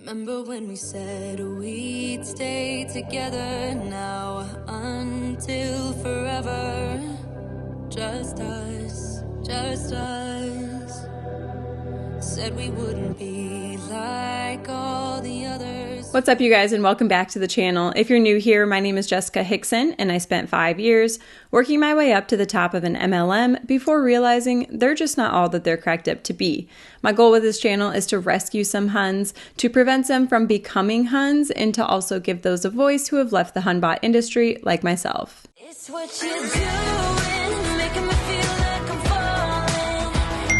Remember when we said we'd stay together now until forever? Just us, just us. Said we wouldn't be like all the others. What's up, you guys, and welcome back to the channel. If you're new here, my name is Jessica Hickson, and I spent 5 years working my way up to the top of an MLM before realizing they're just not all that they're cracked up to be. My goal with this channel is to rescue some Huns, to prevent them from becoming Huns, and to also give those a voice who have left the Hunbot industry like myself. It's what you're doing, making me feel like I'm falling.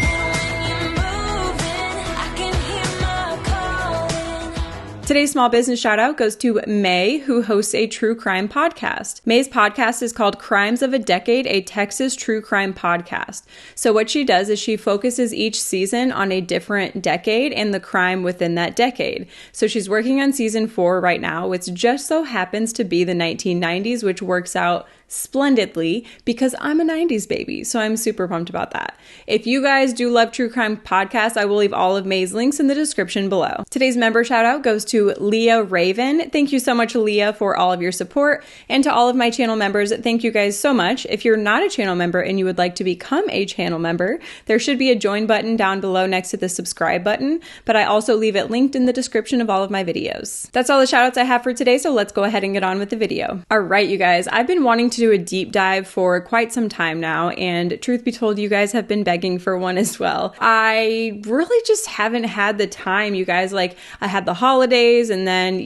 And when you're moving, I can hear my calling. Today's small business shout out goes to May, who hosts a true crime podcast. May's podcast is called Crimes of a Decade, a Texas true crime podcast. So what she does is she focuses each season on a different decade and the crime within that decade. So she's working on season 4 right now, which just so happens to be the 1990s, which works out splendidly because I'm a 90s baby, so I'm super pumped about that. If you guys do love true crime podcasts, I will leave all of May's links in the description below. Today's member shout out goes to Leah Raven. Thank you so much, Leah, for all of your support, and to all of my channel members, thank you guys so much. If you're not a channel member and you would like to become a channel member, there should be a join button down below next to the subscribe button, but I also leave it linked in the description of all of my videos. That's all the shout outs I have for today, so let's go ahead and get on with the video. All right, you guys, I've been wanting to do a deep dive for quite some time now, and truth be told, you guys have been begging for one as well. I really just haven't had the time, you guys. Like, I had the holidays and then,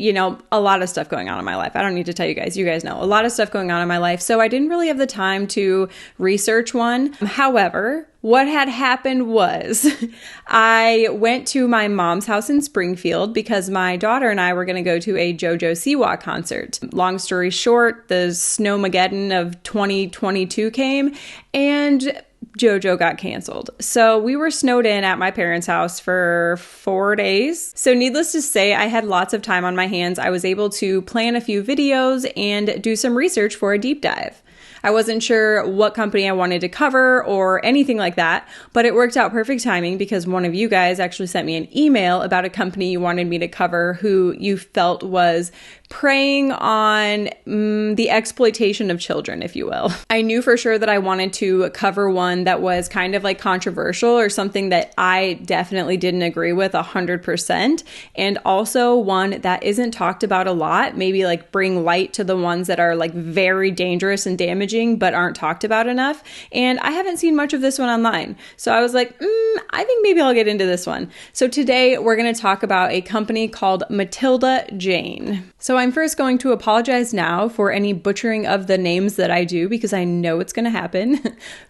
a lot of stuff going on in my life. I don't need to tell you guys know a lot of stuff going on in my life, so I didn't really have the time to research one. However, what had happened was I went to my mom's house in Springfield because my daughter and I were going to go to a JoJo Siwa concert. Long story short, the Snowmageddon of 2022 came and JoJo got canceled. So we were snowed in at my parents' house for 4 days. So needless to say, I had lots of time on my hands. I was able to plan a few videos and do some research for a deep dive. I wasn't sure what company I wanted to cover or anything like that, but it worked out perfect timing because one of you guys actually sent me an email about a company you wanted me to cover who you felt was preying on the exploitation of children, if you will. I knew for sure that I wanted to cover one that was kind of like controversial or something that I definitely didn't agree with 100%, and also one that isn't talked about a lot, maybe like bring light to the ones that are like very dangerous and damaging but aren't talked about enough. And I haven't seen much of this one online. So I was like, I think maybe I'll get into this one. So today we're going to talk about a company called Matilda Jane. So I'm first going to apologize now for any butchering of the names that I do because I know it's going to happen.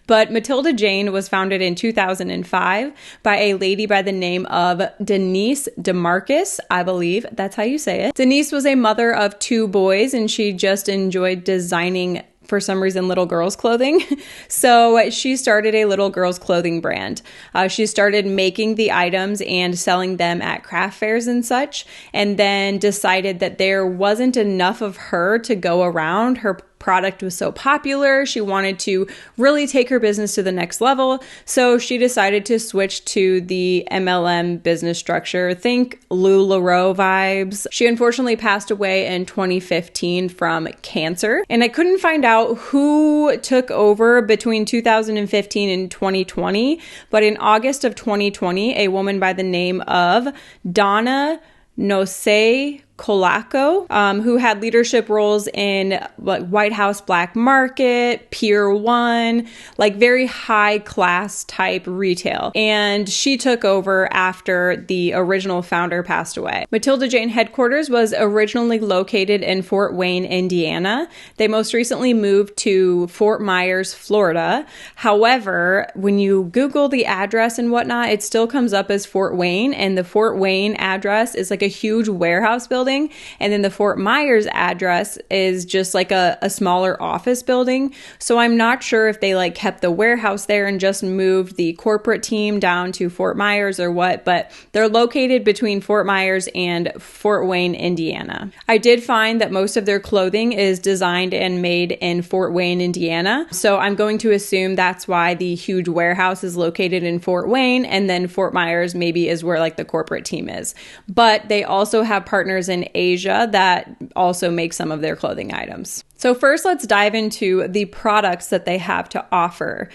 But Matilda Jane was founded in 2005 by a lady by the name of Denise DeMarcus, I believe that's how you say it. Denise was a mother of 2 boys and she just enjoyed designing, for some reason, little girls' clothing. So she started a little girls' clothing brand. She started making the items and selling them at craft fairs and such, and then decided that there wasn't enough of her to go around. Her product was so popular, she wanted to really take her business to the next level, so she decided to switch to the MLM business structure. Think LuLaRoe vibes. She unfortunately passed away in 2015 from cancer, and I couldn't find out who took over between 2015 and 2020, but in August of 2020, a woman by the name of Donna Nosei Colaco, who had leadership roles in like White House Black Market, Pier 1, like very high class type retail. And she took over after the original founder passed away. Matilda Jane headquarters was originally located in Fort Wayne, Indiana. They most recently moved to Fort Myers, Florida. However, when you Google the address and whatnot, it still comes up as Fort Wayne, and the Fort Wayne address is like a huge warehouse building clothing. And then the Fort Myers address is just like a smaller office building. So I'm not sure if they like kept the warehouse there and just moved the corporate team down to Fort Myers or what, but they're located between Fort Myers and Fort Wayne, Indiana. I did find that most of their clothing is designed and made in Fort Wayne, Indiana. So I'm going to assume that's why the huge warehouse is located in Fort Wayne, and then Fort Myers maybe is where like the corporate team is. But they also have partners in Asia that also make some of their clothing items. So first, let's dive into the products that they have to offer.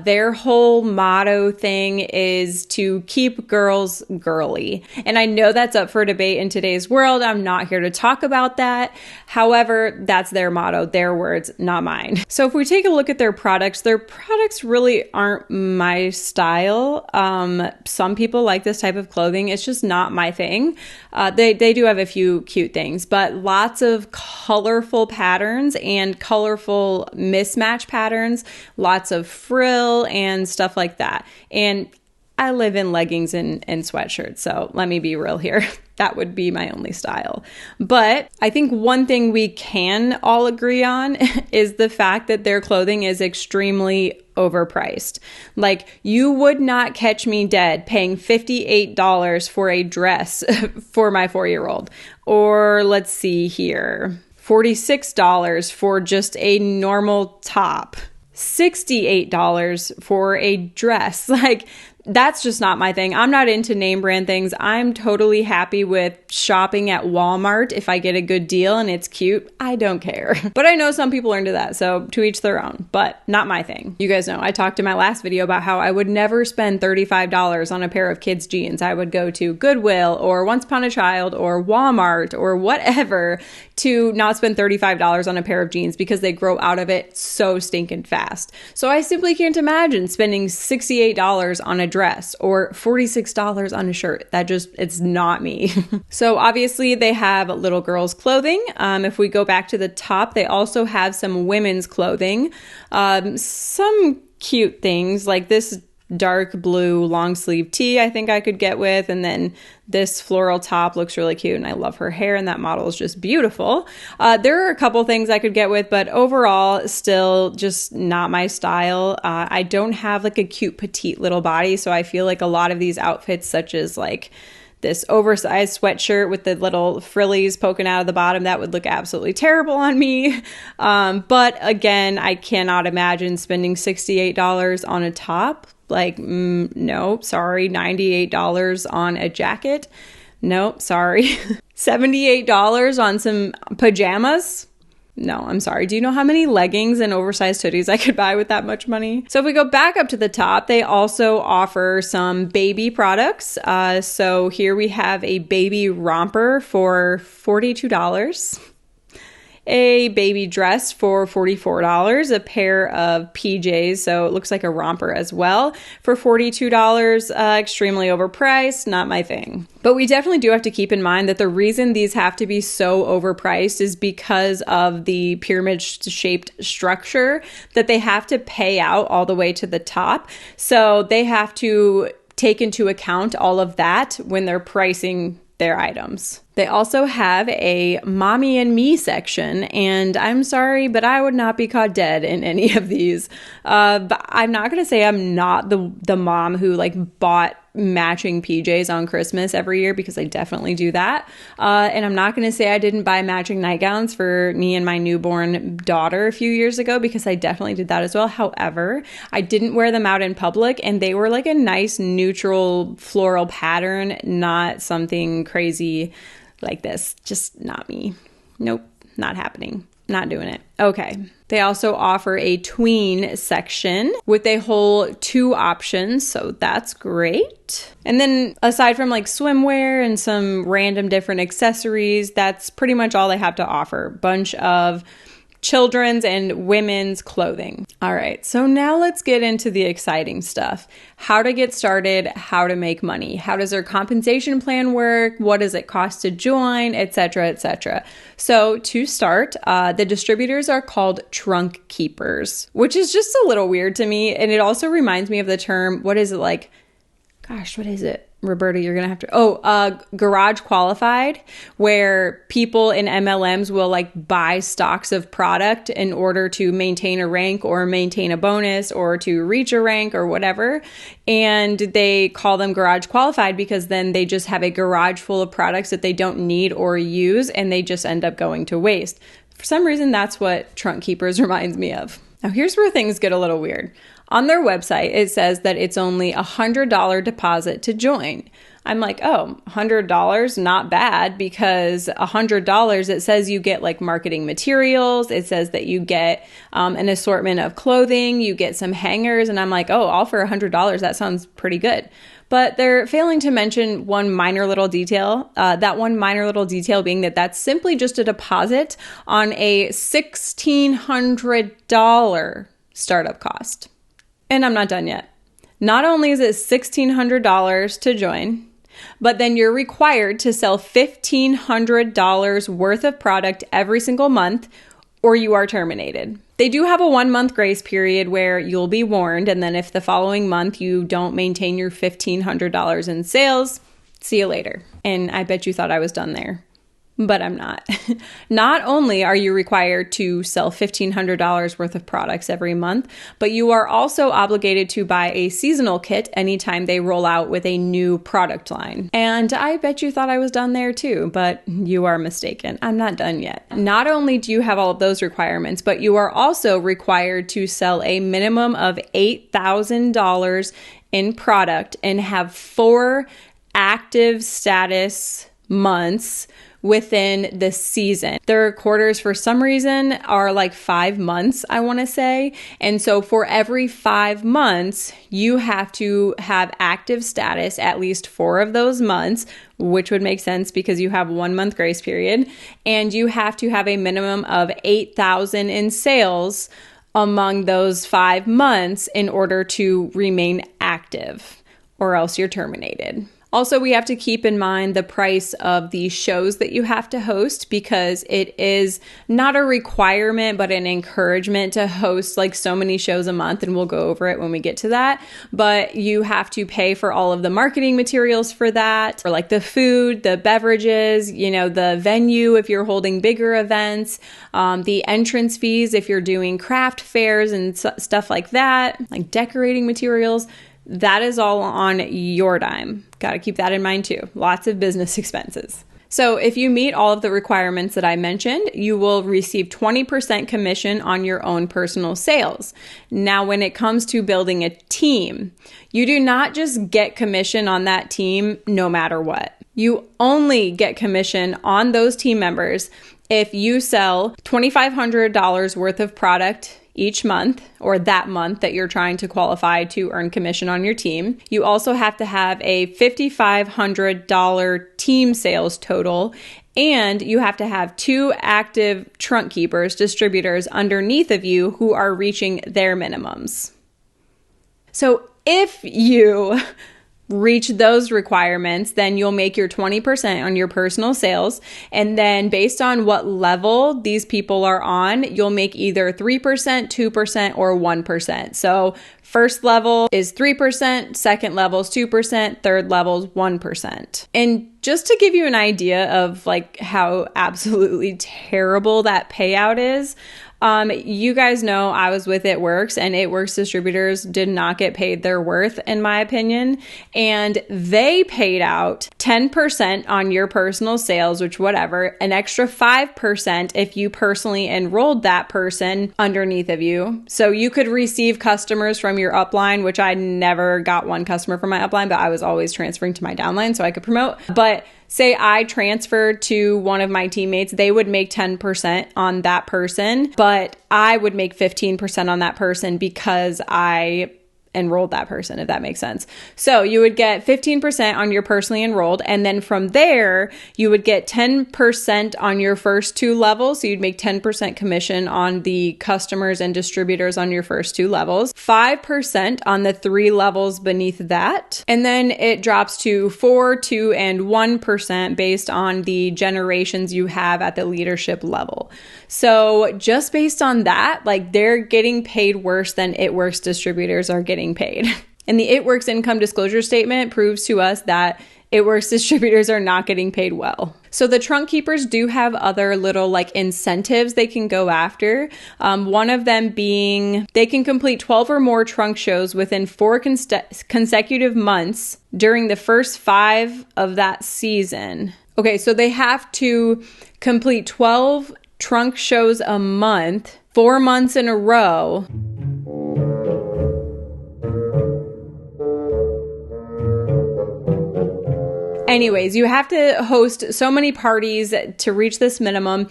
Their whole motto thing is to keep girls girly. And I know that's up for debate in today's world. I'm not here to talk about that. However, that's their motto, their words, not mine. So if we take a look at their products really aren't my style. Some people like this type of clothing. It's just not my thing. They do have a few cute things, but lots of colorful patterns and colorful mismatch patterns, lots of frill and stuff like that. And I live in leggings and sweatshirts, so let me be real here. That would be my only style. But I think one thing we can all agree on is the fact that their clothing is extremely overpriced. Like, you would not catch me dead paying $58 for a dress for my 4-year-old. Or let's see here, $46 for just a normal top. $68 for a dress. Like, that's just not my thing. I'm not into name brand things. I'm totally happy with shopping at Walmart if I get a good deal and it's cute. I don't care. But I know some people are into that, so to each their own, but not my thing. You guys know I talked in my last video about how I would never spend $35 on a pair of kids' jeans. I would go to Goodwill or Once Upon a Child or Walmart or whatever to not spend $35 on a pair of jeans because they grow out of it so stinking fast. So I simply can't imagine spending $68 on a dress or $46 on a shirt. It's not me. So obviously they have little girls clothing. If we go back to the top, they also have some women's clothing. Some cute things like this dark blue long sleeve tee I think I could get with, and then this floral top looks really cute and I love her hair and that model is just beautiful. There are a couple things I could get with, but overall still just not my style. I don't have like a cute petite little body, so I feel like a lot of these outfits, such as like this oversized sweatshirt with the little frillies poking out of the bottom, that would look absolutely terrible on me. But again, I cannot imagine spending $68 on a top. Like, no, sorry. $98 on a jacket. No, sorry. $78 on some pajamas. No, I'm sorry. Do you know how many leggings and oversized hoodies I could buy with that much money? So if we go back up to the top, they also offer some baby products. So here we have a baby romper for $42. A baby dress for $44, a pair of PJs, so it looks like a romper as well, for $42, extremely overpriced, not my thing. But we definitely do have to keep in mind that the reason these have to be so overpriced is because of the pyramid-shaped structure that they have to pay out all the way to the top. So they have to take into account all of that when they're pricing their items. They also have a mommy and me section, and I'm sorry, but I would not be caught dead in any of these. But I'm not going to say I'm not the mom who like bought matching PJs on Christmas every year, because I definitely do that. And I'm not going to say I didn't buy matching nightgowns for me and my newborn daughter a few years ago, because I definitely did that as well. However, I didn't wear them out in public, and they were like a nice neutral floral pattern, not something crazy like this. Just not me. Nope, not happening. Not doing it. Okay. They also offer a tween section with a whole 2 options, so that's great. And then aside from like swimwear and some random different accessories, that's pretty much all they have to offer. Bunch of children's and women's clothing. All right, so now let's get into the exciting stuff. How to get started, how to make money. How does their compensation plan work? What does it cost to join, etc., etc. So to start, the distributors are called trunk keepers, which is just a little weird to me. And it also reminds me of the term, what is it? Roberta, you're going to have to, garage qualified, where people in MLMs will like buy stocks of product in order to maintain a rank or maintain a bonus or to reach a rank or whatever. And they call them garage qualified because then they just have a garage full of products that they don't need or use, and they just end up going to waste. For some reason, that's what Trunk Keepers reminds me of. Now, here's where things get a little weird. On their website, it says that it's only a $100 deposit to join. I'm like, oh, $100, not bad, because $100, it says you get like marketing materials. It says that you get an assortment of clothing, you get some hangers. And I'm like, oh, all for $100. That sounds pretty good. But they're failing to mention one minor little detail. That one minor little detail being that that's simply just a deposit on a $1,600 startup cost. And I'm not done yet. Not only is it $1,600 to join, but then you're required to sell $1,500 worth of product every single month, or you are terminated. They do have a 1-month grace period where you'll be warned, and then if the following month you don't maintain your $1,500 in sales, see you later. And I bet you thought I was done there. But I'm not. Not only are you required to sell $1,500 worth of products every month, but you are also obligated to buy a seasonal kit anytime they roll out with a new product line. And I bet you thought I was done there too, but you are mistaken. I'm not done yet. Not only do you have all of those requirements, but you are also required to sell a minimum of $8,000 in product and have 4 active status months within the season. Their quarters, for some reason, are like 5 months, I want to say. And so for every 5 months, you have to have active status at least 4 of those months, which would make sense because you have 1 month grace period. And you have to have a minimum of 8,000 in sales among those 5 months in order to remain active, or else you're terminated. Also, we have to keep in mind the price of the shows that you have to host, because it is not a requirement, but an encouragement to host like so many shows a month. And we'll go over it when we get to that. But you have to pay for all of the marketing materials for that, or like the food, the beverages, the venue if you're holding bigger events, the entrance fees if you're doing craft fairs and stuff like that, like decorating materials. That is all on your dime. Got to keep that in mind too. Lots of business expenses. So if you meet all of the requirements that I mentioned, you will receive 20% commission on your own personal sales. Now, when it comes to building a team, you do not just get commission on that team no matter what. You only get commission on those team members if you sell $2,500 worth of product each month, or that month that you're trying to qualify to earn commission on your team. You also have to have a $5,500 team sales total, and you have to have 2 active trunk keepers, distributors underneath of you who are reaching their minimums. So if you reach those requirements, then you'll make your 20% on your personal sales. And then based on what level these people are on, you'll make either 3%, 2%, or 1%. So first level is 3%, second level is 2%, third level is 1%. And just to give you an idea of like how absolutely terrible that payout is, you guys know I was with It Works, and It Works distributors did not get paid their worth, in my opinion. And they paid out 10% on your personal sales, which whatever, an extra 5% if you personally enrolled that person underneath of you. So you could receive customers from your upline, which I never got one customer from my upline, but I was always transferring to my downline so I could promote. But say I transferred to one of my teammates, they would make 10% on that person, but I would make 15% on that person because I enrolled that person, if that makes sense. So you would get 15% on your personally enrolled, and then from there, you would get 10% on your first 2 levels. So you'd make 10% commission on the customers and distributors on your first 2 levels, 5% on the 3 levels beneath that, and then it drops to 4, 2, and 1% based on the generations you have at the leadership level. So just based on that, like they're getting paid worse than It Works distributors are getting paid. And the It Works income disclosure statement proves to us that It Works distributors are not getting paid well. So the trunk keepers do have other little like incentives they can go after. One of them being they can complete 12 or more trunk shows within 4 consecutive months during the first 5 of that season. Okay, so they have to complete 12 trunk shows a month, 4 months in a row. Anyways, you have to host so many parties to reach this minimum,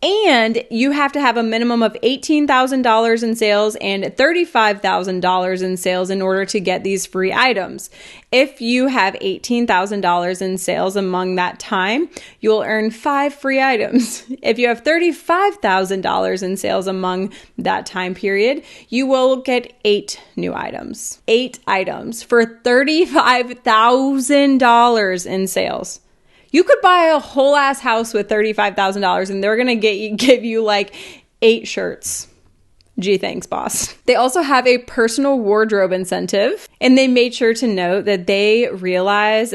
and you have to have a minimum of $18,000 in sales and $35,000 in sales in order to get these free items. If you have $18,000 in sales among that time, you'll earn 5 free items. If you have $35,000 in sales among that time period, you will get 8 new items. 8 items for $35,000 in sales. You could buy a whole ass house with $35,000 and they're going to give you like 8 shirts. Gee, thanks, boss. They also have a personal wardrobe incentive, and they made sure to note that they recognize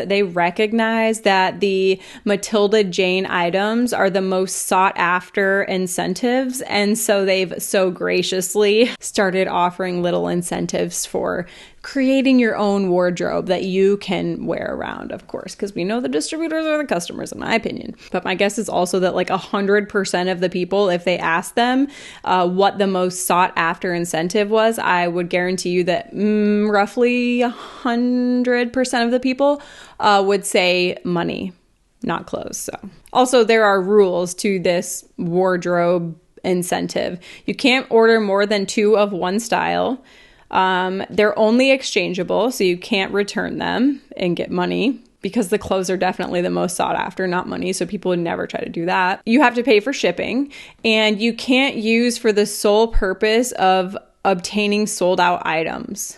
that the Matilda Jane items are the most sought after incentives. And so they've so graciously started offering little incentives for creating your own wardrobe that you can wear around, of course, because we know the distributors are the customers, in my opinion. But my guess is also that like 100% of the people, if they asked them what the most sought after incentive was, I would guarantee you that roughly 100% of the people would say money, not clothes. So also there are rules to this wardrobe incentive. You can't order more than 2 of one style. They're only exchangeable, so you can't return them and get money because the clothes are definitely the most sought after, not money. So people would never try to do that. You have to pay for shipping, and you can't use for the sole purpose of obtaining sold out items.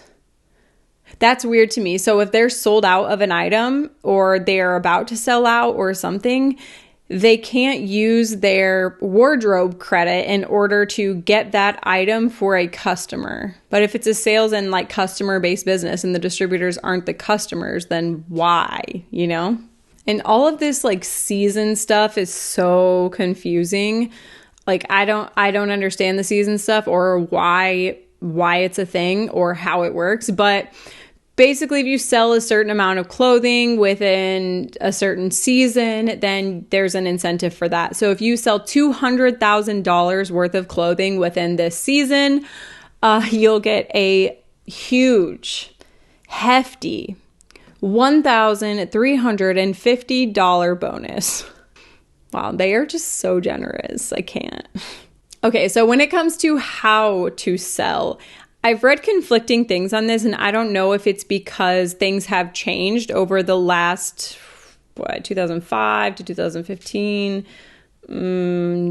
That's weird to me. So if they're sold out of an item or they're about to sell out or something, they can't use their wardrobe credit in order to get that item for a customer. But if it's a sales and like customer-based business and the distributors aren't the customers, then why, you know? And all of this like season stuff is so confusing. Like I don't understand the season stuff or why it's a thing or how it works, but basically, if you sell a certain amount of clothing within a certain season, then there's an incentive for that. So if you sell $200,000 worth of clothing within this season, you'll get a huge, hefty $1,350 bonus. Wow, they are just so generous. I can't. Okay, so when it comes to how to sell, I've read conflicting things on this, and I don't know if it's because things have changed over the last, 2005 to 2015,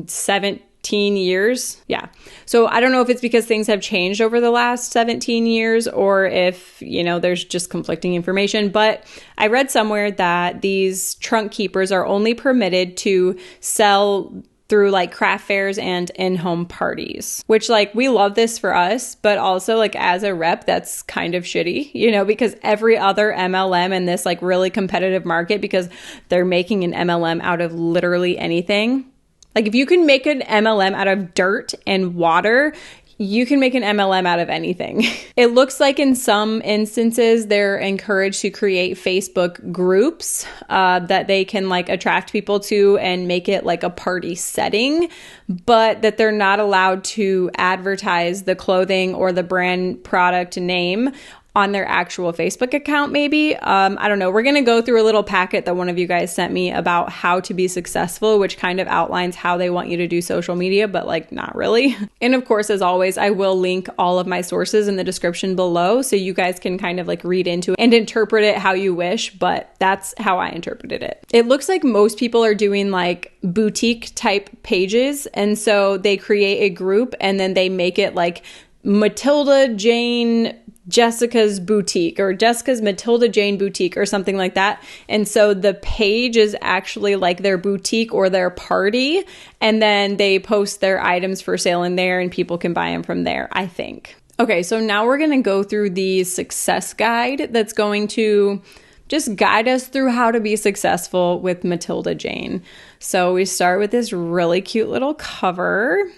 17 years. Yeah. So I don't know if it's because things have changed over the last 17 years or if, there's just conflicting information. But I read somewhere that these trunk keepers are only permitted to sell through like craft fairs and in-home parties, which like we love this for us, but also like as a rep, that's kind of shitty, because every other MLM in this like really competitive market, because they're making an MLM out of literally anything. Like if you can make an MLM out of dirt and water, you can make an MLM out of anything. It looks like in some instances, they're encouraged to create Facebook groups that they can like attract people to and make it like a party setting, but that they're not allowed to advertise the clothing or the brand product name on their actual Facebook account, maybe. I don't know. We're going to go through a little packet that one of you guys sent me about how to be successful, which kind of outlines how they want you to do social media, but like not really. And of course, as always, I will link all of my sources in the description below so you guys can kind of like read into it and interpret it how you wish, but that's how I interpreted it. It looks like most people are doing like boutique type pages. And so they create a group and then they make it like Matilda Jane Jessica's Boutique or Jessica's Matilda Jane Boutique or something like that. And so the page is actually like their boutique or their party. And then they post their items for sale in there and people can buy them from there, I think. Okay, so now we're going to go through the success guide that's going to just guide us through how to be successful with Matilda Jane. So we start with this really cute little cover.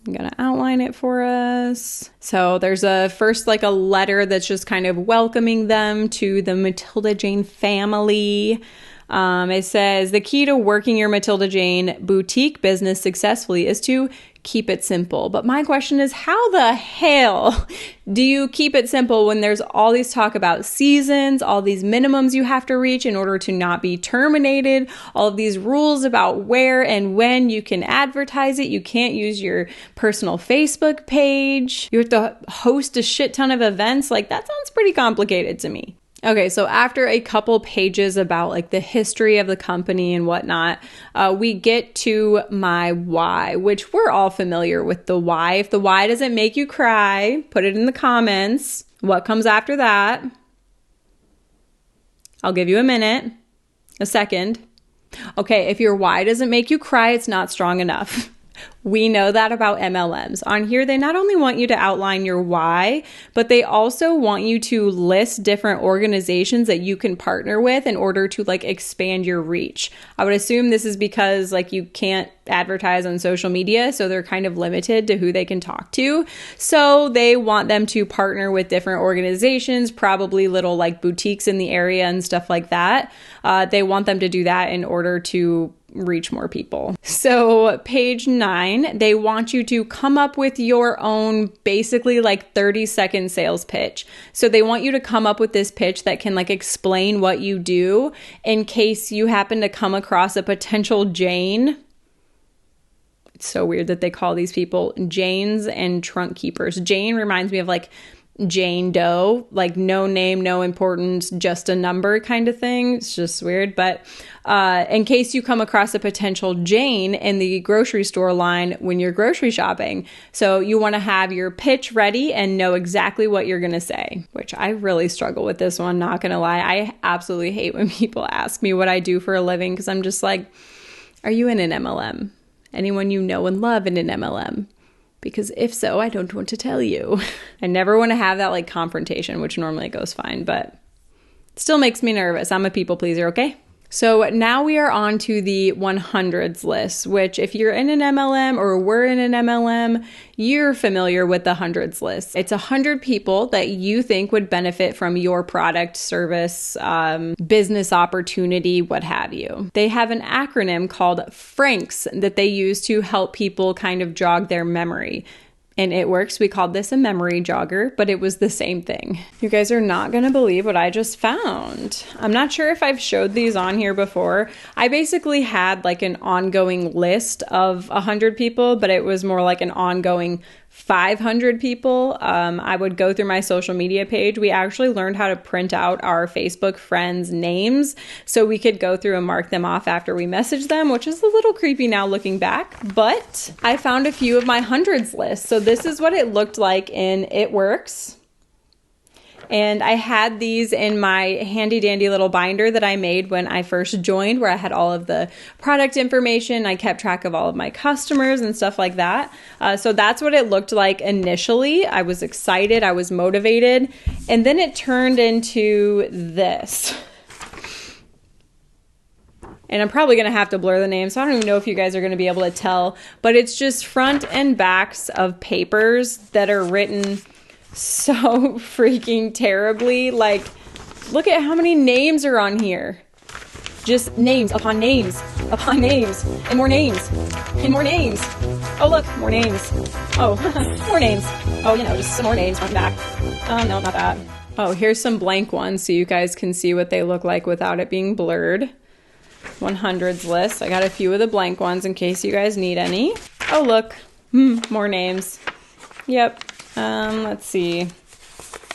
I'm going to outline it for us. So there's a first like a letter that's just kind of welcoming them to the Matilda Jane family. It says, the key to working your Matilda Jane boutique business successfully is to keep it simple. But my question is, how the hell do you keep it simple when there's all these talk about seasons, all these minimums you have to reach in order to not be terminated, all of these rules about where and when you can advertise it? You can't use your personal Facebook page. You have to host a shit ton of events. Like, that sounds pretty complicated to me. Okay, so after a couple pages about like the history of the company and whatnot, we get to my why, which we're all familiar with the why. If the why doesn't make you cry, put it in the comments. What comes after that? I'll give you a minute, a second. Okay, if your why doesn't make you cry, it's not strong enough. We know that about MLMs. On here, they not only want you to outline your why, but they also want you to list different organizations that you can partner with in order to like expand your reach. I would assume this is because like you can't advertise on social media, so they're kind of limited to who they can talk to. So they want them to partner with different organizations, probably little like boutiques in the area and stuff like that. They want them to do that in order to reach more people. So page 9, they want you to come up with your own basically like 30-second sales pitch. So they want you to come up with this pitch that can like explain what you do in case you happen to come across a potential Jane. It's so weird that they call these people Janes and trunk keepers. Jane reminds me of like Jane Doe, like no name, no importance, just a number kind of thing. It's just weird. But in case you come across a potential Jane in the grocery store line when you're grocery shopping. So you want to have your pitch ready and know exactly what you're going to say, which I really struggle with this one, not going to lie. I absolutely hate when people ask me what I do for a living because I'm just like, are you in an MLM? Anyone you know and love in an MLM? Because if so, I don't want to tell you. I never want to have that like confrontation, which normally goes fine, but still makes me nervous. I'm a people pleaser, okay? So now we are on to the 100s list, which if you're in an MLM or we're in an MLM, you're familiar with the hundreds list. It's 100 people that you think would benefit from your product, service, business opportunity, what have you. They have an acronym called FRANKS that they use to help people kind of jog their memory. And it works. We called this a memory jogger, but it was the same thing. You guys are not going to believe what I just found. I'm not sure if I've showed these on here before. I basically had like an ongoing list of 100 people, but it was more like an ongoing 500 people. I would go through my social media page. We actually learned how to print out our Facebook friends' names so we could go through and mark them off after we messaged them, which is a little creepy now looking back, but I found a few of my hundreds lists. So this is what it looked like in It Works. And I had these in my handy dandy little binder that I made when I first joined, where I had all of the product information. I kept track of all of my customers and stuff like that. So that's what it looked like initially. I was excited. I was motivated. And then it turned into this. And I'm probably going to have to blur the name, so I don't even know if you guys are going to be able to tell. But it's just front and backs of papers that are written so freaking terribly. Like, look at how many names are on here. Just names upon names upon names and more names and more names. Oh, look, more names. Oh, more names. Oh, just some more names front and back. No, not that. Oh, here's some blank ones so you guys can see what they look like without it being blurred. 100s list. I got a few of the blank ones in case you guys need any. Oh, look, more names. Yep. Let's see.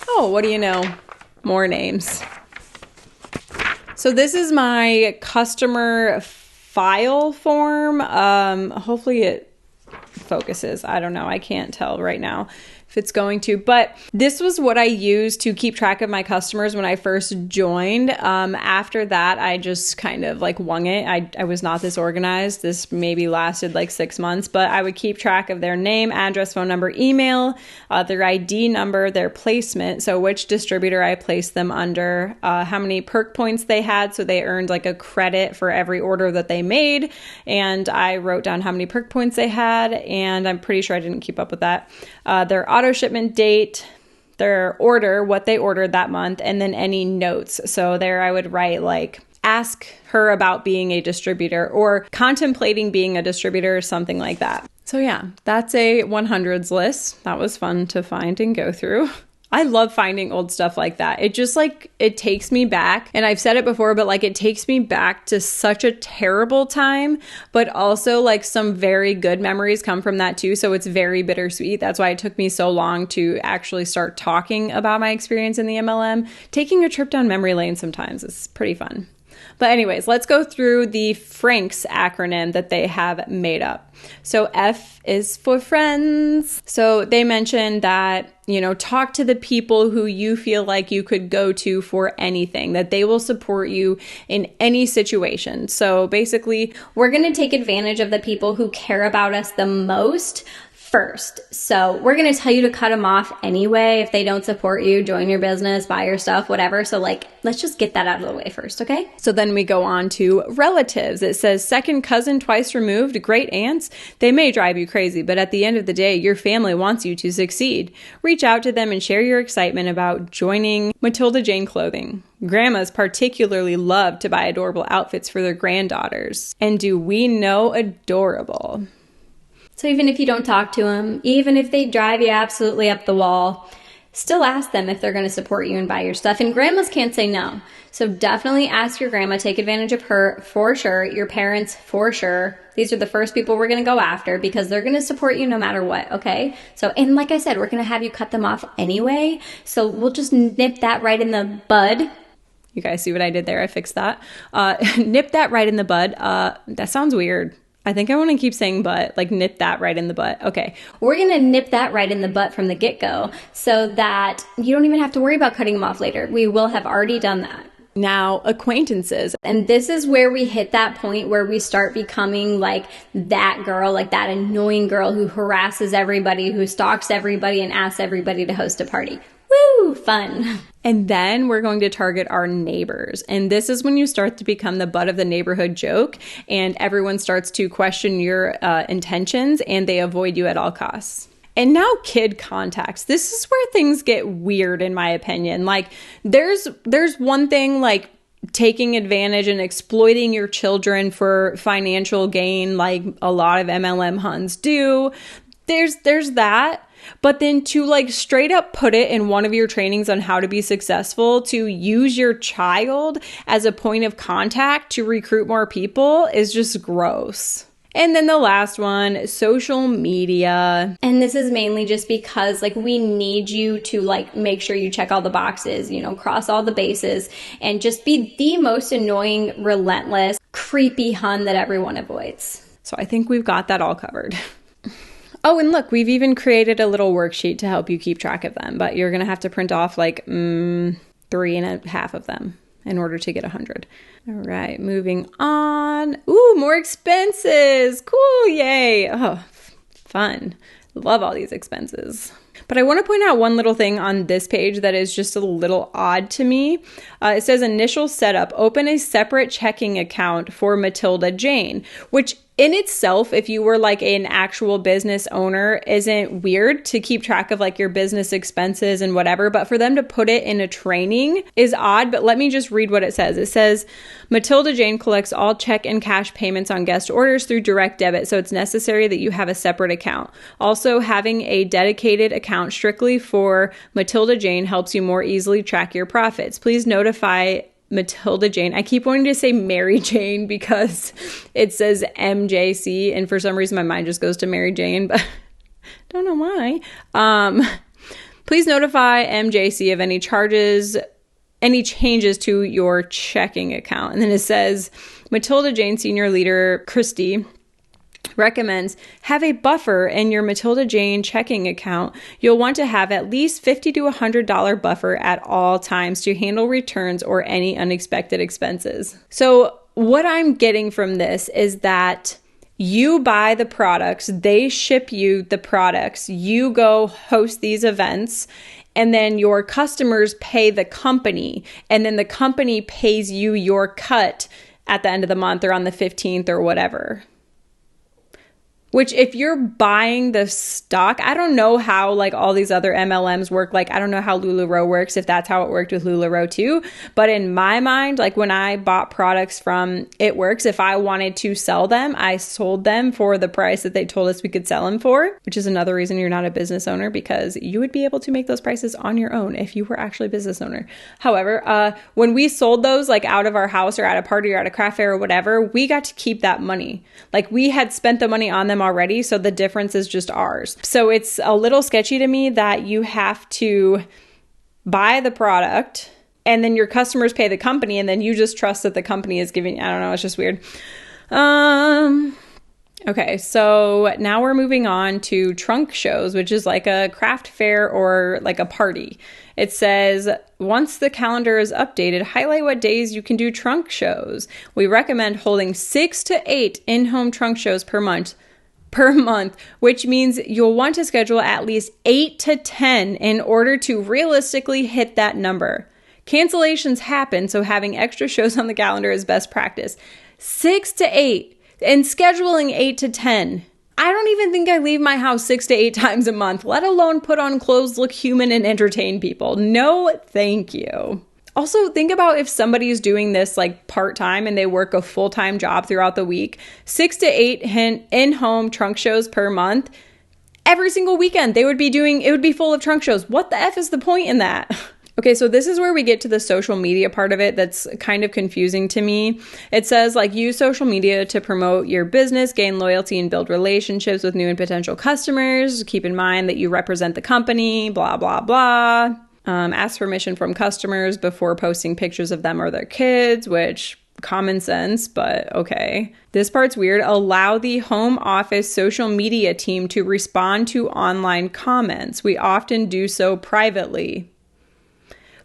Oh, what do you know? More names. So this is my customer file form. Hopefully it focuses. I don't know. I can't tell right now. if it's going to, but this was what I used to keep track of my customers when I first joined. After that, I just kind of like wung it. I was not this organized. This maybe lasted like 6 months, but I would keep track of their name, address, phone number, email, their ID number, their placement. So which distributor I placed them under, how many perk points they had. So they earned like a credit for every order that they made. And I wrote down how many perk points they had. And I'm pretty sure I didn't keep up with that. Their auto shipment date, their order, what they ordered that month, and then any notes. So there I would write like, ask her about being a distributor or contemplating being a distributor or something like that. So yeah, that's a 100s list. That was fun to find and go through. I love finding old stuff like that. It just like, it takes me back. And I've said it before, but like it takes me back to such a terrible time, but also like some very good memories come from that too. So it's very bittersweet. That's why it took me so long to actually start talking about my experience in the MLM. Taking a trip down memory lane sometimes is pretty fun. But anyways, let's go through the Franks acronym that they have made up. So F is for friends. So they mentioned that, talk to the people who you feel like you could go to for anything, that they will support you in any situation. So basically, we're going to take advantage of the people who care about us the most first. So we're going to tell you to cut them off anyway. If they don't support you, join your business, buy your stuff, whatever. So like, let's just get that out of the way first. Okay. So then we go on to relatives. It says second cousin twice removed, great aunts. They may drive you crazy, but at the end of the day, your family wants you to succeed. Reach out to them and share your excitement about joining Matilda Jane Clothing. Grandmas particularly love to buy adorable outfits for their granddaughters. And do we know adorable? So even if you don't talk to them, even if they drive you absolutely up the wall, still ask them if they're going to support you and buy your stuff. And grandmas can't say no. So definitely ask your grandma, take advantage of her for sure, your parents for sure. These are the first people we're going to go after because they're going to support you no matter what, okay? So, and like I said, we're going to have you cut them off anyway. So we'll just nip that right in the bud. You guys see what I did there? I fixed that. Nip that right in the bud. That sounds weird. I think I want to keep saying butt, like nip that right in the butt. Okay. We're going to nip that right in the butt from the get-go so that you don't even have to worry about cutting them off later. We will have already done that. Now, acquaintances. And this is where we hit that point where we start becoming like that girl, like that annoying girl who harasses everybody, who stalks everybody and asks everybody to host a party. Woo, fun. And then we're going to target our neighbors. And this is when you start to become the butt of the neighborhood joke and everyone starts to question your intentions and they avoid you at all costs. And now kid contacts. This is where things get weird in my opinion. Like there's one thing like taking advantage and exploiting your children for financial gain like a lot of MLM Huns do. There's that. But then to like straight up put it in one of your trainings on how to be successful, to use your child as a point of contact to recruit more people is just gross. And then the last one, social media. And this is mainly just because like we need you to like make sure you check all the boxes, cross all the bases and just be the most annoying, relentless, creepy Hun that everyone avoids. So I think we've got that all covered. Oh, and look, we've even created a little worksheet to help you keep track of them, but you're going to have to print off like 3.5 of them in order to get 100. All right, moving on. Ooh, more expenses. Cool, yay. Oh, fun. Love all these expenses. But I want to point out one little thing on this page that is just a little odd to me. It says initial setup, open a separate checking account for Matilda Jane, which in itself, if you were like an actual business owner, isn't weird to keep track of like your business expenses and whatever. But for them to put it in a training is odd. But let me just read what it says. It says, Matilda Jane collects all check and cash payments on guest orders through direct debit. So it's necessary that you have a separate account. Also, having a dedicated account strictly for Matilda Jane helps you more easily track your profits. Please notify Matilda Jane. I keep wanting to say Mary Jane because it says MJC and for some reason my mind just goes to Mary Jane, but don't know why. Please notify MJC of any changes to your checking account. And then it says Matilda Jane Senior Leader Christy recommends have a buffer in your Matilda Jane checking account. You'll want to have at least $50 to $100 buffer at all times to handle returns or any unexpected expenses. So what I'm getting from this is that you buy the products, they ship you the products, you go host these events, and then your customers pay the company, and then the company pays you your cut at the end of the month or on the 15th or whatever. Which if you're buying the stock, I don't know how like all these other MLMs work. Like, I don't know how LuLaRoe works, if that's how it worked with LuLaRoe too. But in my mind, like when I bought products from It Works, if I wanted to sell them, I sold them for the price that they told us we could sell them for, which is another reason you're not a business owner, because you would be able to make those prices on your own if you were actually a business owner. However, when we sold those like out of our house or at a party or at a craft fair or whatever, we got to keep that money. Like we had spent the money on them already, so the difference is just ours. So it's a little sketchy to me that you have to buy the product and then your customers pay the company and then you just trust that the company is giving, I don't know, it's just weird. Okay, so now we're moving on to trunk shows, which is like a craft fair or like a party. It says, once the calendar is updated, highlight what days you can do trunk shows. We recommend holding 6 to 8 in-home trunk shows per month, which means you'll want to schedule at least 8 to 10 in order to realistically hit that number. Cancellations happen, so having extra shows on the calendar is best practice. 6 to 8 and scheduling 8 to 10. I don't even think I leave my house 6 to 8 times a month, let alone put on clothes, look human, and entertain people. No, thank you. Also, think about if somebody is doing this like part-time and they work a full-time job throughout the week, 6 to 8 in-home trunk shows per month. Every single weekend they would be doing, it would be full of trunk shows. What the F is the point in that? Okay, so this is where we get to the social media part of it that's kind of confusing to me. It says like use social media to promote your business, gain loyalty, and build relationships with new and potential customers. Keep in mind that you represent the company, blah, blah, blah. Ask permission from customers before posting pictures of them or their kids, which common sense, but okay. This part's weird. Allow the home office social media team to respond to online comments. We often do so privately.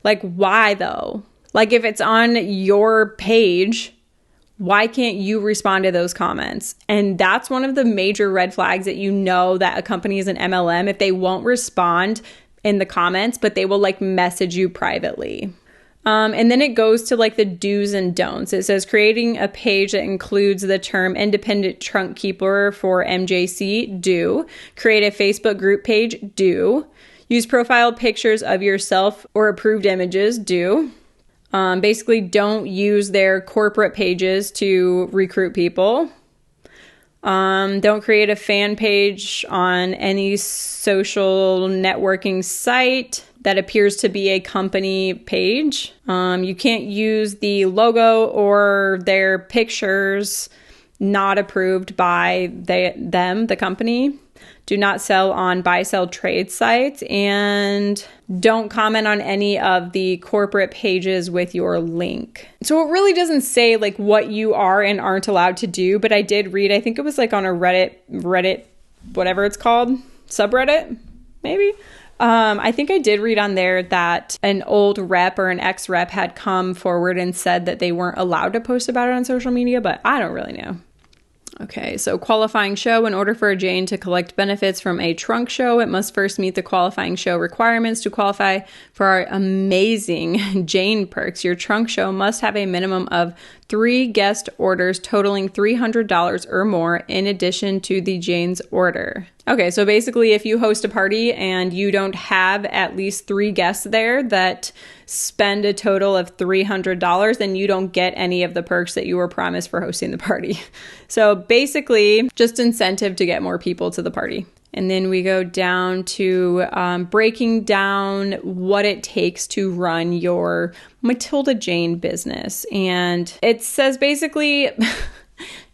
Like, why though? Like, if it's on your page, why can't you respond to those comments? And that's one of the major red flags that you know that a company is an MLM, if they won't respond in the comments, but they will like message you privately. And then it goes to like the do's and don'ts. It says creating a page that includes the term independent trunk keeper for MJC, do. Create a Facebook group page, do. Use profile pictures of yourself or approved images, do. Basically, don't use their corporate pages to recruit people. Don't create a fan page on any social networking site that appears to be a company page. You can't use the logo or their pictures not approved by the company. Do not sell on buy-sell trade sites, and don't comment on any of the corporate pages with your link. So it really doesn't say like what you are and aren't allowed to do, but I did read, I think it was like on a Reddit, whatever it's called, subreddit, maybe? I think I did read on there that an old rep or an ex-rep had come forward and said that they weren't allowed to post about it on social media, but I don't really know. Okay, so qualifying show. In order for a Jane to collect benefits from a trunk show, it must first meet the qualifying show requirements. To qualify for our amazing Jane perks, your trunk show must have a minimum of 3 guest orders totaling $300 or more in addition to the Jane's order. Okay, so basically if you host a party and you don't have at least 3 guests there that spend a total of $300, then you don't get any of the perks that you were promised for hosting the party. So basically just incentive to get more people to the party. And then we go down to breaking down what it takes to run your Matilda Jane business. And it says basically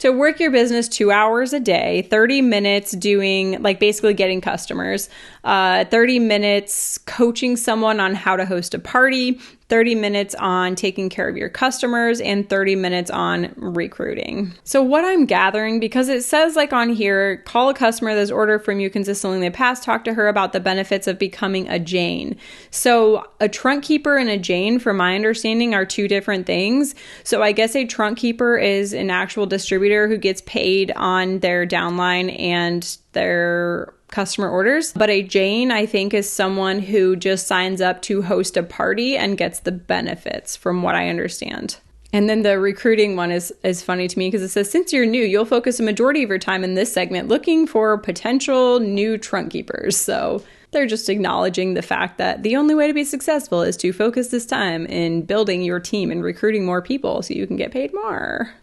to work your business 2 hours a day, 30 minutes doing, like, basically getting customers, 30 minutes coaching someone on how to host a party, 30 minutes on taking care of your customers, and 30 minutes on recruiting. So what I'm gathering, because it says like on here, call a customer that's ordered from you consistently in the past, talk to her about the benefits of becoming a Jane. So a trunk keeper and a Jane, from my understanding, are two different things. So I guess a trunk keeper is an actual distributor who gets paid on their downline and their customer orders. But a Jane, I think, is someone who just signs up to host a party and gets the benefits, from what I understand. And then the recruiting one is funny to me because it says, since you're new, you'll focus a majority of your time in this segment looking for potential new trunk keepers. So they're just acknowledging the fact that the only way to be successful is to focus this time in building your team and recruiting more people so you can get paid more.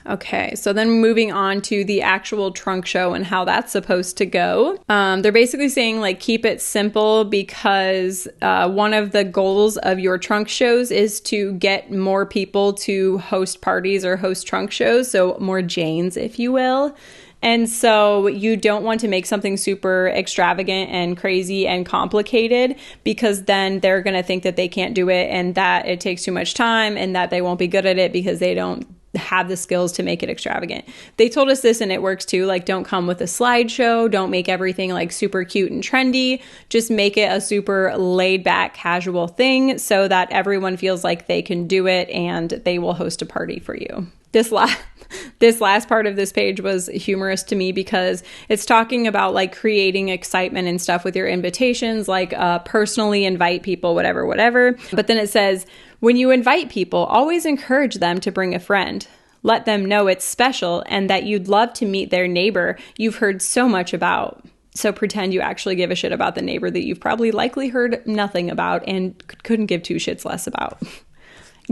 Okay, so then moving on to the actual trunk show and how that's supposed to go. They're basically saying, like, keep it simple because one of the goals of your trunk shows is to get more people to host parties or host trunk shows, so more Janes, if you will. And so you don't want to make something super extravagant and crazy and complicated, because then they're going to think that they can't do it and that it takes too much time and that they won't be good at it because they don't have the skills to make it extravagant. They told us this and it works too. Like, don't come with a slideshow. Don't make everything like super cute and trendy. Just make it a super laid back, casual thing so that everyone feels like they can do it and they will host a party for you. This last part of this page was humorous to me because it's talking about like creating excitement and stuff with your invitations, like personally invite people, whatever. But then it says, when you invite people, always encourage them to bring a friend. Let them know it's special and that you'd love to meet their neighbor you've heard so much about. So pretend you actually give a shit about the neighbor that you've probably likely heard nothing about and couldn't give two shits less about.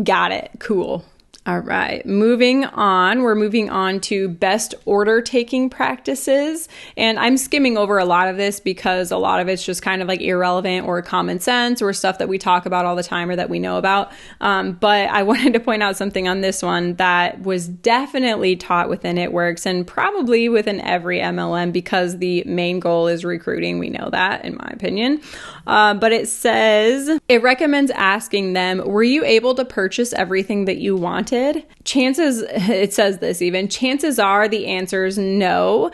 Got it. Cool. All right, moving on. We're moving on to best order taking practices. And I'm skimming over a lot of this because a lot of it's just kind of like irrelevant or common sense or stuff that we talk about all the time or that we know about. But I wanted to point out something on this one that was definitely taught within It Works and probably within every MLM because the main goal is recruiting. We know that, in my opinion. But it says, it recommends asking them, were you able to purchase everything that you wanted? Chances are the answer is no.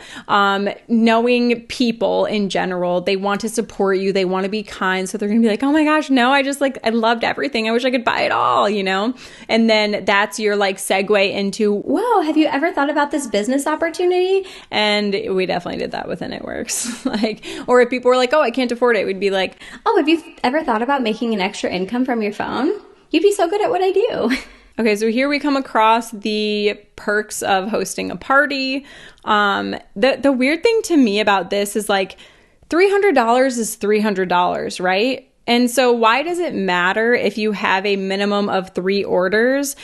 Knowing people in general, they want to support you. They want to be kind. So they're going to be like, oh my gosh, no, I loved everything. I wish I could buy it all, you know? And then that's your like segue into, Whoa, have you ever thought about this business opportunity? and we definitely did that within It Works. Like, or if people were like, oh, I can't afford it, we'd be like, Oh, have you ever thought about making an extra income from your phone? You'd be so good at what I do. okay, so here we come across the perks of hosting a party. The weird thing to me about this is like $300 is $300, right? And so why does it matter if you have a minimum of 3 orders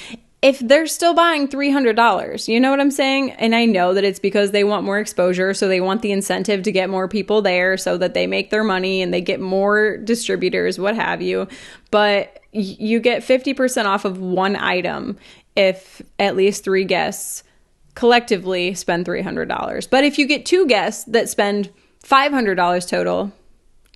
if they're still buying $300? You know what I'm saying? And I know that it's because they want more exposure, so they want the incentive to get more people there so that they make their money and they get more distributors, what have you. But you get 50% off of one item if at least 3 guests collectively spend $300. But if you get 2 guests that spend $500 total,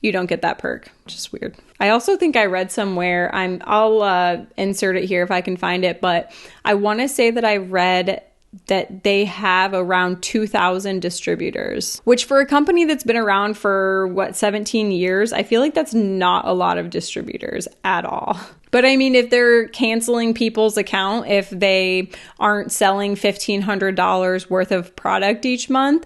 you don't get that perk, which is weird. I also think I read somewhere, I'll insert it here if I can find it, but I want to say that I read that they have around 2,000 distributors, which for a company that's been around for 17 years, I feel like that's not a lot of distributors at all. But I mean, if they're canceling people's account, if they aren't selling $1,500 worth of product each month,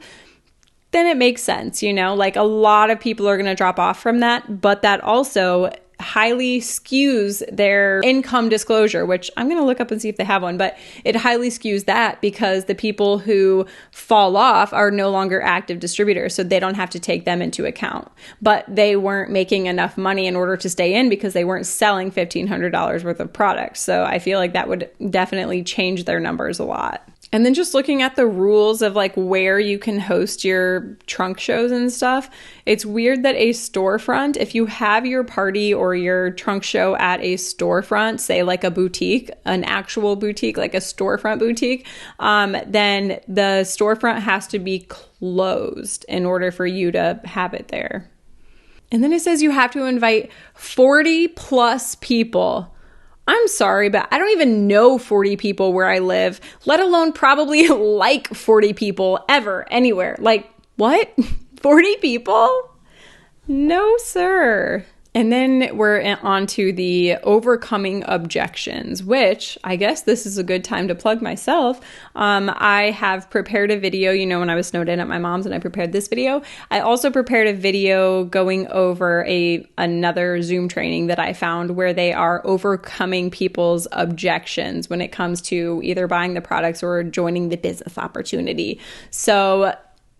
then it makes sense, you know, like a lot of people are going to drop off from that, but that also highly skews their income disclosure, which I'm going to look up and see if they have one, but it highly skews that because the people who fall off are no longer active distributors, so they don't have to take them into account. But they weren't making enough money in order to stay in because they weren't selling $1,500 worth of products. So I feel like that would definitely change their numbers a lot. And then just looking at the rules of like where you can host your trunk shows and stuff, it's weird that a storefront, if you have your party or your trunk show at a storefront, say like a boutique, an actual boutique, like a storefront boutique, then the storefront has to be closed in order for you to have it there. And then it says you have to invite 40 plus people. I'm sorry, but I don't even know 40 people where I live, let alone probably like 40 people ever, anywhere. Like, what? 40 people? No, sir. And then we're on to the overcoming objections, which I guess this is a good time to plug myself. I have prepared a video, when I was snowed in at my mom's and I prepared this video. I also prepared a video going over another Zoom training that I found where they are overcoming people's objections when it comes to either buying the products or joining the business opportunity. So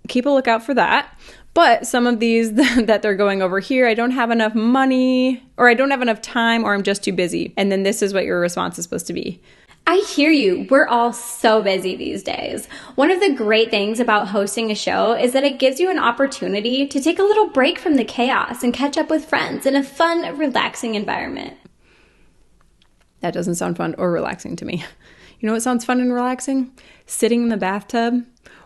keep a lookout for that. But some of these that they're going over here, I don't have enough money, or I don't have enough time, or I'm just too busy. And then this is what your response is supposed to be. I hear you. We're all so busy these days. One of the great things about hosting a show is that it gives you an opportunity to take a little break from the chaos and catch up with friends in a fun, relaxing environment. That doesn't sound fun or relaxing to me. You know what sounds fun and relaxing? Sitting in the bathtub,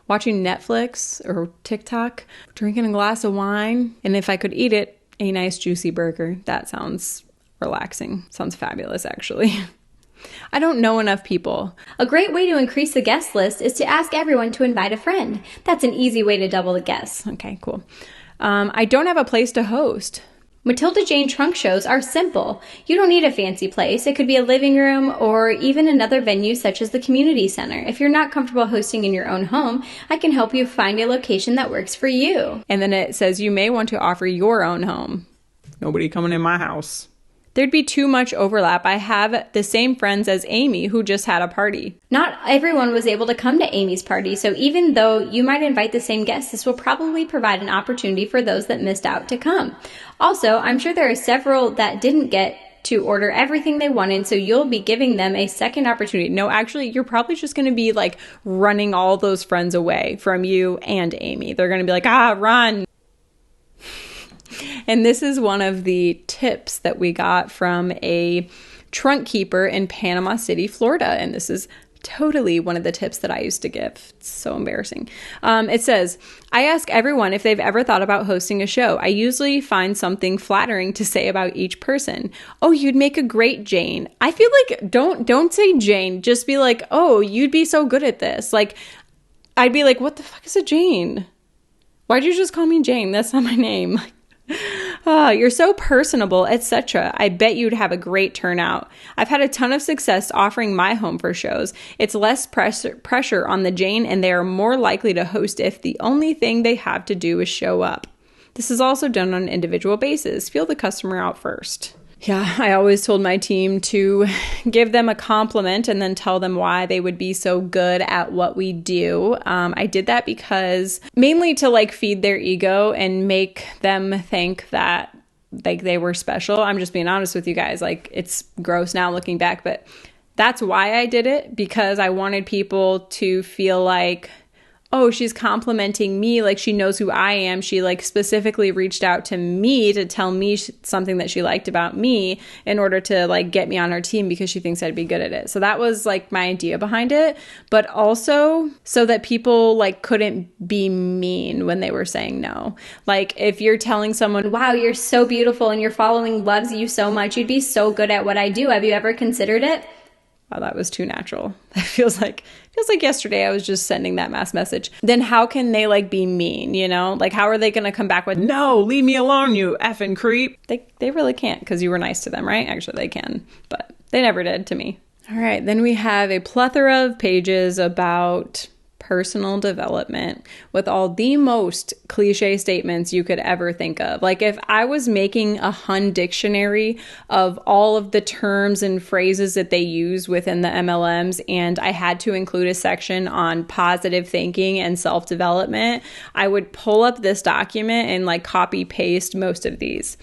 watching Netflix or TikTok, drinking a glass of wine, and if I could eat it, a nice juicy burger. That sounds relaxing. Sounds fabulous, actually. I don't know enough people. A great way to increase the guest list is to ask everyone to invite a friend. That's an easy way to double the guests. Okay, cool. I don't have a place to host. Matilda Jane trunk shows are simple. You don't need a fancy place. It could be a living room or even another venue such as the community center. If you're not comfortable hosting in your own home, I can help you find a location that works for you. And then it says you may want to offer your own home. Nobody coming in my house. There'd be too much overlap. I have the same friends as Amy who just had a party. Not everyone was able to come to Amy's party, so even though you might invite the same guests, this will probably provide an opportunity for those that missed out to come. Also, I'm sure there are several that didn't get to order everything they wanted, so you'll be giving them a second opportunity. No, actually, you're probably just going to be like running all those friends away from you and Amy. They're going to be like, run. And this is one of the tips that we got from a trunk keeper in Panama City, Florida. And this is totally one of the tips that I used to give. It's so embarrassing. It says, I ask everyone if they've ever thought about hosting a show. I usually find something flattering to say about each person. Oh, you'd make a great Jane. I feel like don't say Jane. Just be like, oh, you'd be so good at this. Like, I'd be like, what the fuck is a Jane? Why'd you just call me Jane? That's not my name. Oh, you're so personable, etc. I bet you'd have a great turnout. I've had a ton of success offering my home for shows. It's less pressure on the Jane, and they are more likely to host if the only thing they have to do is show up. This is also done on an individual basis. Feel the customer out first. Yeah, I always told my team to give them a compliment and then tell them why they would be so good at what we do. I did that because mainly to like feed their ego and make them think that like they were special. I'm just being honest with you guys. Like, it's gross now looking back, but that's why I did it, because I wanted people to feel like, oh, she's complimenting me, like she knows who I am. She like specifically reached out to me to tell me something that she liked about me in order to like get me on her team because she thinks I'd be good at it. So that was like my idea behind it, but also so that people like couldn't be mean when they were saying no. Like, if you're telling someone, wow, you're so beautiful and your following loves you so much, you'd be so good at what I do. Have you ever considered it? wow, that was too natural. That feels like yesterday I was just sending that mass message. Then how can they like be mean, you know? Like, how are they going to come back with, no, leave me alone, you effing creep? They really can't, because you were nice to them, right? Actually, they can, but they never did to me. All right, then we have a plethora of pages about personal development with all the most cliche statements you could ever think of. Like, if I was making a Hun dictionary of all of the terms and phrases that they use within the MLMs, and I had to include a section on positive thinking and self-development, I would pull up this document and like copy paste most of these.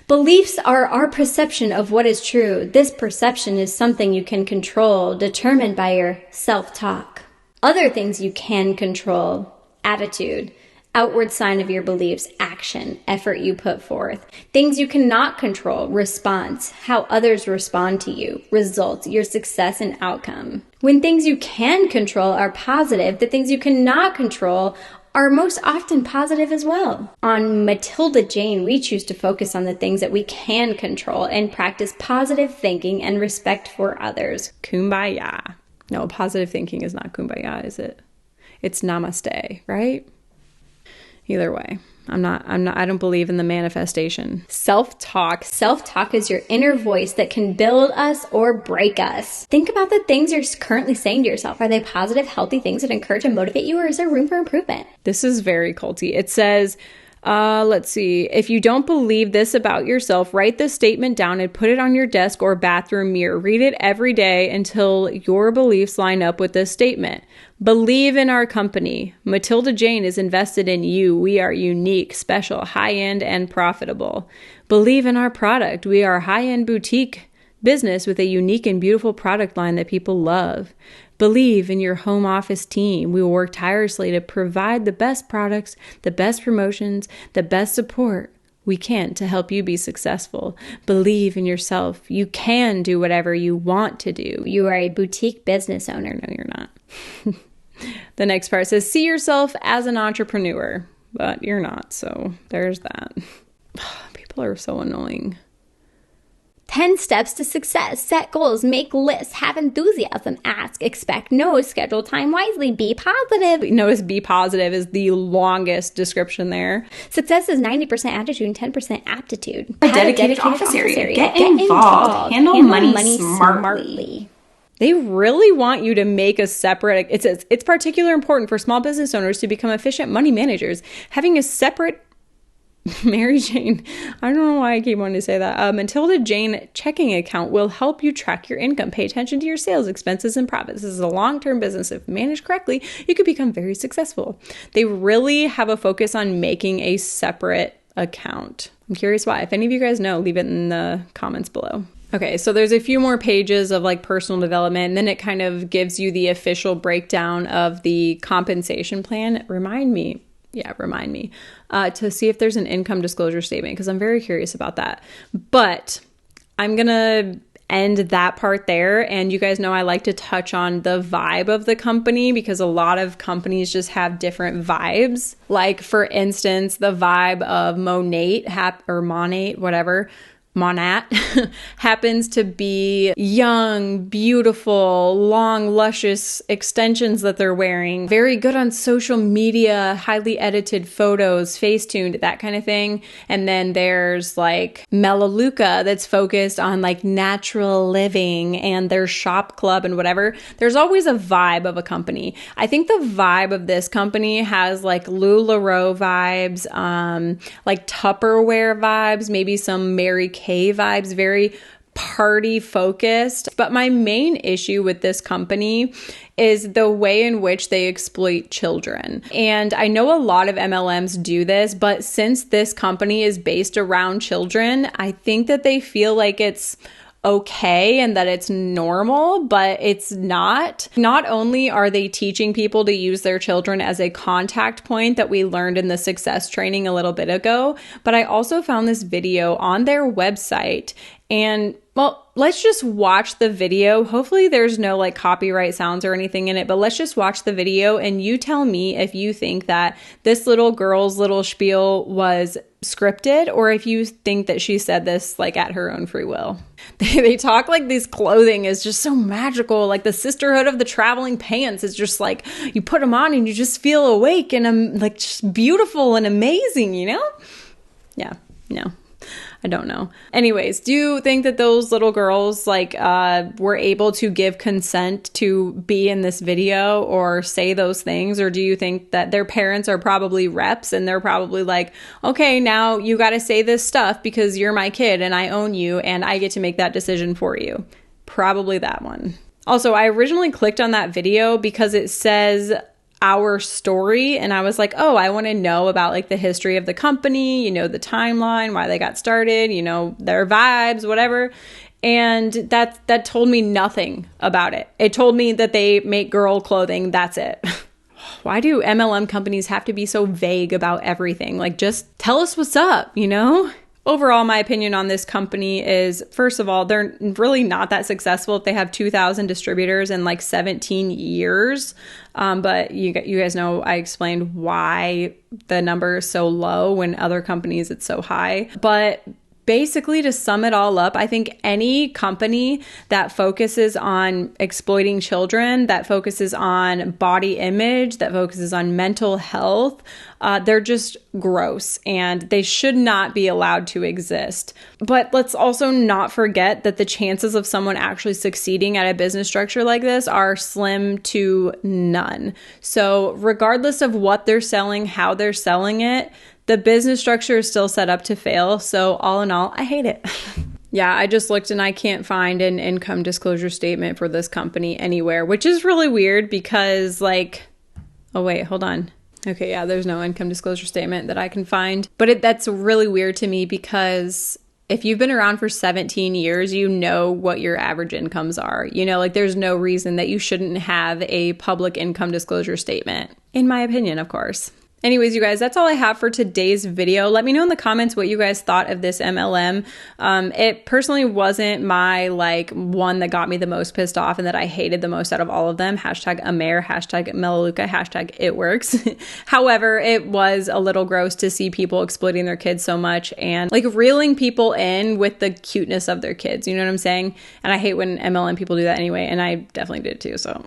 Beliefs are our perception of what is true. This perception is something you can control, determined by your self-talk. Other things you can control: attitude, outward sign of your beliefs, action, effort you put forth. Things you cannot control: response, how others respond to you, results, your success and outcome. When things you can control are positive, the things you cannot control are most often positive as well. On Matilda Jane, we choose to focus on the things that we can control and practice positive thinking and respect for others. Kumbaya. No, positive thinking is not kumbaya, is it? It's namaste, right? Either way, I don't believe in the manifestation. Self-talk. Self-talk is your inner voice that can build us or break us. Think about the things you're currently saying to yourself. Are they positive, healthy things that encourage and motivate you, or is there room for improvement? This is very culty. It says, let's see. If you don't believe this about yourself, write this statement down and put it on your desk or bathroom mirror. Read it every day until your beliefs line up with this statement. Believe in our company. Matilda Jane is invested in you. We are unique, special, high-end, and profitable. Believe in our product. We are a high-end boutique business with a unique and beautiful product line that people love. Believe in your home office team. We will work tirelessly to provide the best products, the best promotions, the best support we can to help you be successful. Believe in yourself. You can do whatever you want to do. You are a boutique business owner. No, you're not. The next part says, see yourself as an entrepreneur, but you're not. So there's that. People are so annoying. 10 steps to success. Set goals, make lists, have enthusiasm, ask, expect, know, schedule time wisely, be positive. Notice be positive is the longest description there. Success is 90% attitude and 10% aptitude. A dedicated office area. Get involved. Handle money smartly. They really want you to make a separate, it's particularly important for small business owners to become efficient money managers. Having a separate Mary Jane, I don't know why I keep wanting to say that. Matilda Jane checking account will help you track your income. Pay attention to your sales, expenses, and profits. This is a long-term business. If managed correctly, you could become very successful. They really have a focus on making a separate account. I'm curious why. If any of you guys know, leave it in the comments below. Okay, so there's a few more pages of like personal development, and then it kind of gives you the official breakdown of the compensation plan. Remind me to see if there's an income disclosure statement, because I'm very curious about that. But I'm going to end that part there. And you guys know I like to touch on the vibe of the company, because a lot of companies just have different vibes. Like, for instance, the vibe of Monat happens to be young, beautiful, long, luscious extensions that they're wearing. Very good on social media, highly edited photos, Facetuned, that kind of thing. And then there's like Melaleuca that's focused on like natural living and their shop club and whatever. There's always a vibe of a company. I think the vibe of this company has like LuLaRoe vibes, like Tupperware vibes, maybe some Mary Kay vibes, very party focused. But my main issue with this company is the way in which they exploit children. And I know a lot of MLMs do this, but since this company is based around children, I think that they feel like it's okay and that it's normal, but it's not. Not only are they teaching people to use their children as a contact point that we learned in the success training a little bit ago, but I also found this video on their website. And well, let's just watch the video. Hopefully there's no like copyright sounds or anything in it, but let's just watch the video and you tell me if you think that this little girl's little spiel was scripted or if you think that she said this like at her own free will. They talk like this clothing is just so magical. Like the sisterhood of the traveling pants is just like, you put them on and you just feel awake and like just beautiful and amazing, you know? Yeah, no. I don't know. Anyways, do you think that those little girls like were able to give consent to be in this video or say those things? Or do you think that their parents are probably reps and they're probably like, okay, now you got to say this stuff because you're my kid and I own you and I get to make that decision for you? Probably that one. Also, I originally clicked on that video because it says our story, and I was like, oh, I want to know about like the history of the company, you know, the timeline, why they got started, you know, their vibes, whatever. And that told me nothing about it. It told me that they make girl clothing. That's it. Why do MLM companies have to be so vague about everything? Like, just tell us what's up, you know? Overall, my opinion on this company is, first of all, they're really not that successful if they have 2,000 distributors in like 17 years. But you guys know I explained why the number is so low when other companies it's so high. But basically, to sum it all up, I think any company that focuses on exploiting children, that focuses on body image, that focuses on mental health, they're just gross and they should not be allowed to exist. But let's also not forget that the chances of someone actually succeeding at a business structure like this are slim to none. So regardless of what they're selling, how they're selling it, the business structure is still set up to fail. So all in all, I hate it. Yeah, I just looked and I can't find an income disclosure statement for this company anywhere, which is really weird because like, oh wait, hold on. Okay, yeah, there's no income disclosure statement that I can find. But that's really weird to me because if you've been around for 17 years, you know what your average incomes are. You know, like there's no reason that you shouldn't have a public income disclosure statement, in my opinion, of course. Anyways, you guys, that's all I have for today's video. Let me know in the comments what you guys thought of this MLM. It personally wasn't my like one that got me the most pissed off and that I hated the most out of all of them. Hashtag Amer, hashtag Melaleuca, hashtag it works. However, it was a little gross to see people exploiting their kids so much and like reeling people in with the cuteness of their kids. You know what I'm saying? And I hate when MLM people do that anyway. And I definitely did too. So,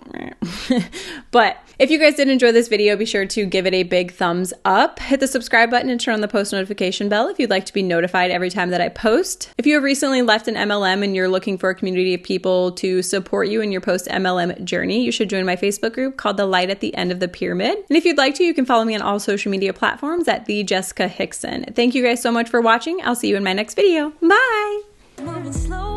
but if you guys did enjoy this video, be sure to give it a big thumbs up, hit the subscribe button and turn on the post notification bell if you'd like to be notified every time that I post. If you have recently left an MLM and you're looking for a community of people to support you in your post MLM journey, you should join my Facebook group called The Light at the End of the Pyramid. And if you'd like to, you can follow me on all social media platforms at the Jessica Hickson. Thank you guys so much for watching. I'll see you in my next video. Bye. Moving slow.